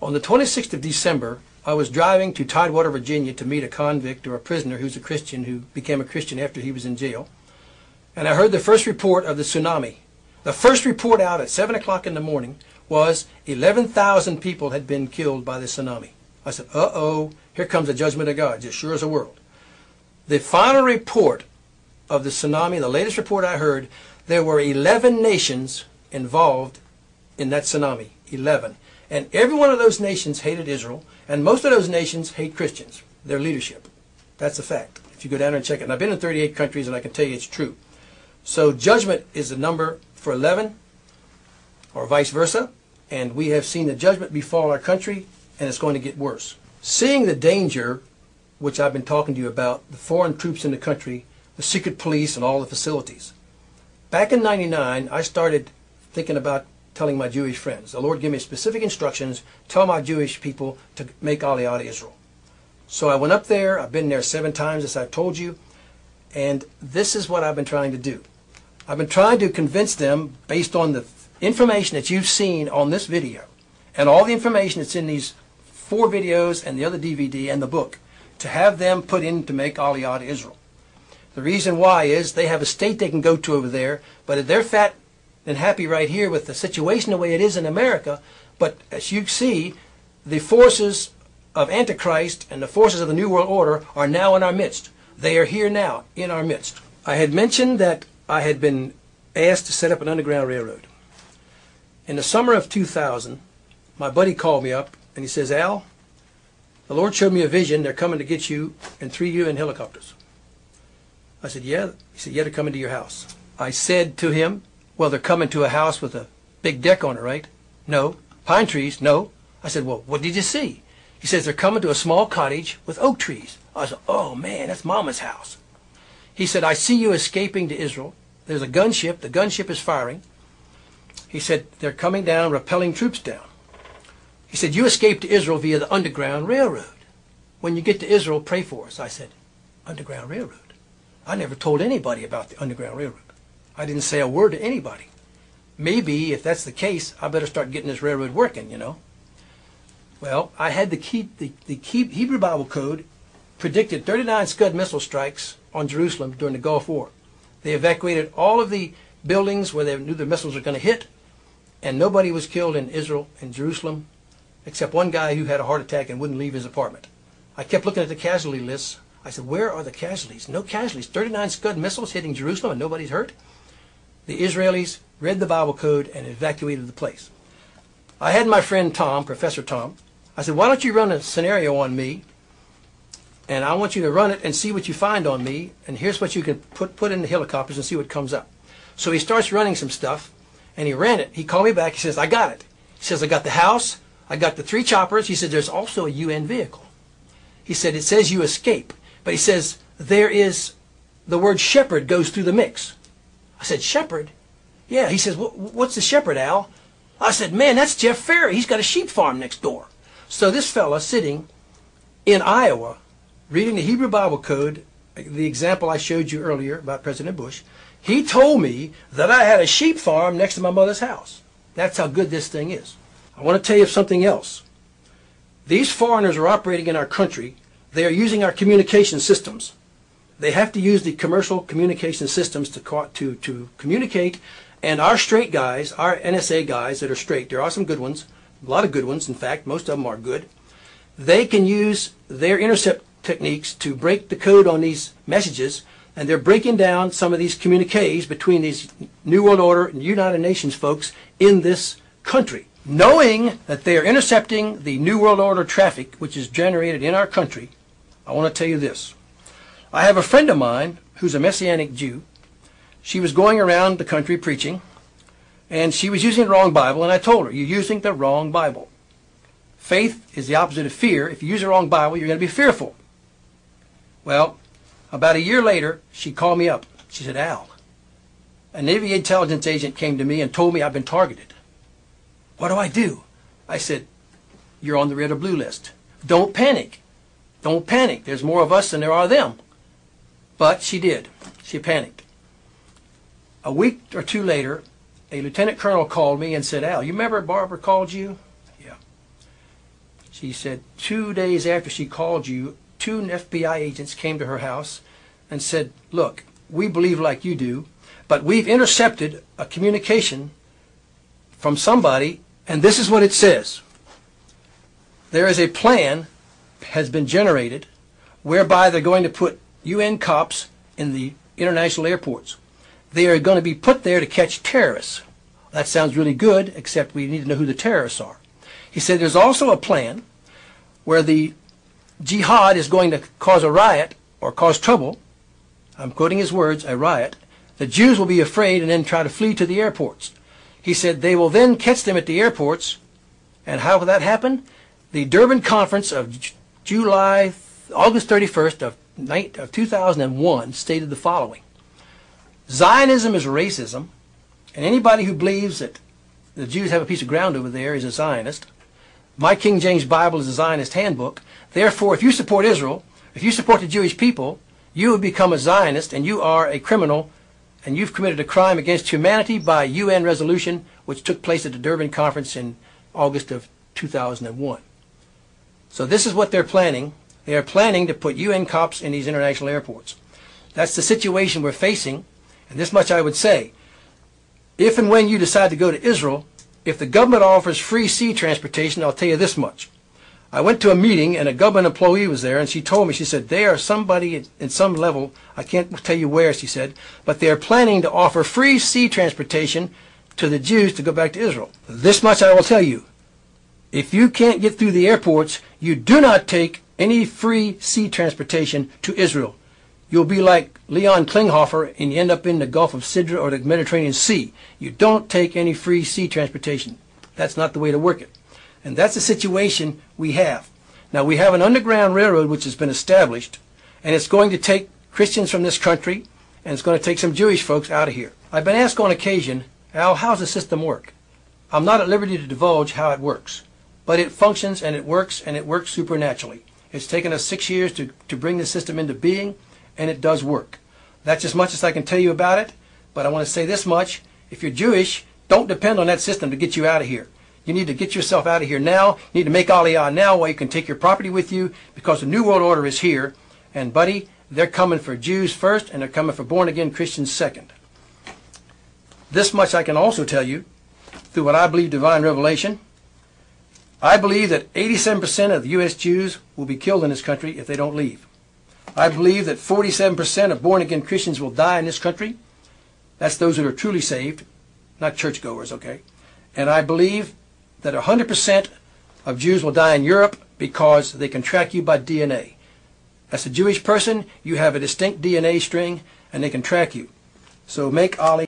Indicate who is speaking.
Speaker 1: On the 26th of December, I was driving to Tidewater, Virginia to meet a convict or a prisoner who's a Christian who became a Christian after he was in jail. And I heard the first report of the tsunami. The first report out at 7 o'clock in the morning was 11,000 people had been killed by the tsunami. I said, uh-oh, here comes the judgment of God, just sure as the world. The final report of the tsunami, the latest report I heard, there were 11 nations involved in that tsunami. 11. And every one of those nations hated Israel, and most of those nations hate Christians, their leadership. That's a fact. If you go down and check it. And I've been in 38 countries, and I can tell you it's true. So judgment is the number for 11, or vice versa, and we have seen the judgment befall our country, and it's going to get worse. Seeing the danger, which I've been talking to you about, the foreign troops in the country, the secret police, and all the facilities. Back in '99, I started thinking about telling my Jewish friends. The Lord gave me specific instructions, tell my Jewish people to make Aliyah to Israel. So I went up there, I've been there 7 times as I've told you, and this is what I've been trying to do. I've been trying to convince them, based on the information that you've seen on this video, and all the information that's in these 4 videos and the other DVD and the book, to have them put in to make Aliyah to Israel. The reason why is they have a state they can go to over there, but if they're fat and happy right here with the situation the way it is in America, but as you see, the forces of Antichrist and the forces of the New World Order are now in our midst. They are here now, in our midst. I had mentioned that I had been asked to set up an underground railroad. In the summer of 2000, my buddy called me up and he says, Al, the Lord showed me a vision. They're coming to get you in 3 UN helicopters. I said, yeah. He said, yeah, they're coming to your house. I said to him, well, they're coming to a house with a big deck on it, right? No. Pine trees? No. I said, well, what did you see? He says, they're coming to a small cottage with oak trees. I said, oh, man, that's Mama's house. He said, I see you escaping to Israel. There's a gunship. The gunship is firing. He said, they're coming down, rappelling troops down. He said, you escaped to Israel via the Underground Railroad. When you get to Israel, pray for us. I said, Underground Railroad? I never told anybody about the Underground Railroad. I didn't say a word to anybody. Maybe, if that's the case, I better start getting this railroad working, you know. Well, I had the Hebrew Bible Code predicted 39 Scud missile strikes on Jerusalem during the Gulf War. They evacuated all of the buildings where they knew the missiles were going to hit, and nobody was killed in Israel and Jerusalem except one guy who had a heart attack and wouldn't leave his apartment. I kept looking at the casualty lists. I said, where are the casualties? No casualties. 39 Scud missiles hitting Jerusalem and nobody's hurt? The Israelis read the Bible Code and evacuated the place. I had my friend Tom, Professor Tom. I said, why don't you run a scenario on me, and I want you to run it and see what you find on me, and here's what you can put in the helicopters and see what comes up. So he starts running some stuff, and he ran it. He called me back. He says, I got it. He says, I got the house. I got the 3 choppers. He said, there's also a UN vehicle. He said, it says you escape. But he says, there is, the word shepherd goes through the mix. I said, shepherd? Yeah. He says, what's the shepherd, Al? I said, man, that's Jeff Ferry. He's got a sheep farm next door. So this fella sitting in Iowa, reading the Hebrew Bible Code, the example I showed you earlier about President Bush, he told me that I had a sheep farm next to my mother's house. That's how good this thing is. I want to tell you something else. These foreigners are operating in our country. They are using our communication systems. They have to use the commercial communication systems to communicate, and our straight guys, our NSA guys that are straight, there are some good ones, a lot of good ones, in fact, most of them are good. They can use their intercept techniques to break the code on these messages, and they're breaking down some of these communiques between these New World Order and United Nations folks in this country. Knowing that they are intercepting the New World Order traffic, which is generated in our country, I want to tell you this. I have a friend of mine who's a Messianic Jew. She was going around the country preaching, and she was using the wrong Bible, and I told her, you're using the wrong Bible. Faith is the opposite of fear. If you use the wrong Bible, you're going to be fearful. Well, about a year later, she called me up. She said, Al, a Navy intelligence agent came to me and told me I've been targeted. What do I do? I said, you're on the red or blue list. Don't panic. Don't panic. There's more of us than there are them. But she did. She panicked. A week or 2 later, a lieutenant colonel called me and said, Al, you remember Barbara called you? Yeah. She said 2 days after she called you, 2 FBI agents came to her house and said, look, we believe like you do, but we've intercepted a communication from somebody, and this is what it says. There is a plan has been generated whereby they're going to put UN cops in the international airports. They are going to be put there to catch terrorists. That sounds really good, except we need to know who the terrorists are. He said there's also a plan where the jihad is going to cause a riot or cause trouble. I'm quoting his words, a riot. The Jews will be afraid and then try to flee to the airports. He said they will then catch them at the airports. And how will that happen? The Durban Conference of August 31st of 2001 stated the following. Zionism is racism, and anybody who believes that the Jews have a piece of ground over there is a Zionist. My King James Bible is a Zionist handbook. Therefore, if you support Israel, if you support the Jewish people, you have become a Zionist and you are a criminal and you've committed a crime against humanity by UN resolution which took place at the Durban Conference in August of 2001. So this is what they're planning. They are planning to put UN cops in these international airports. That's the situation we're facing, and this much I would say. If and when you decide to go to Israel, if the government offers free sea transportation, I'll tell you this much. I went to a meeting and a government employee was there, and she told me, she said, they are somebody in some level, I can't tell you where, she said, but they are planning to offer free sea transportation to the Jews to go back to Israel. This much I will tell you. If you can't get through the airports, you do not take any free sea transportation to Israel. You'll be like Leon Klinghoffer and you end up in the Gulf of Sidra or the Mediterranean Sea. You don't take any free sea transportation. That's not the way to work it. And that's the situation we have. Now we have an underground railroad which has been established, and it's going to take Christians from this country, and it's going to take some Jewish folks out of here. I've been asked on occasion, Al, how's the system work? I'm not at liberty to divulge how it works, but it functions and it works supernaturally. It's taken us 6 years to bring the system into being, and it does work. That's as much as I can tell you about it, but I want to say this much. If you're Jewish, don't depend on that system to get you out of here. You need to get yourself out of here now. You need to make Aliyah now while you can take your property with you, because the New World Order is here. And buddy, they're coming for Jews first, and they're coming for born-again Christians second. This much I can also tell you through what I believe divine revelation. I believe that 87% of the U.S. Jews will be killed in this country if they don't leave. I believe that 47% of born-again Christians will die in this country. That's those that are truly saved, not churchgoers, okay? And I believe that 100% of Jews will die in Europe because they can track you by DNA. As a Jewish person, you have a distinct DNA string, and they can track you. So make Ali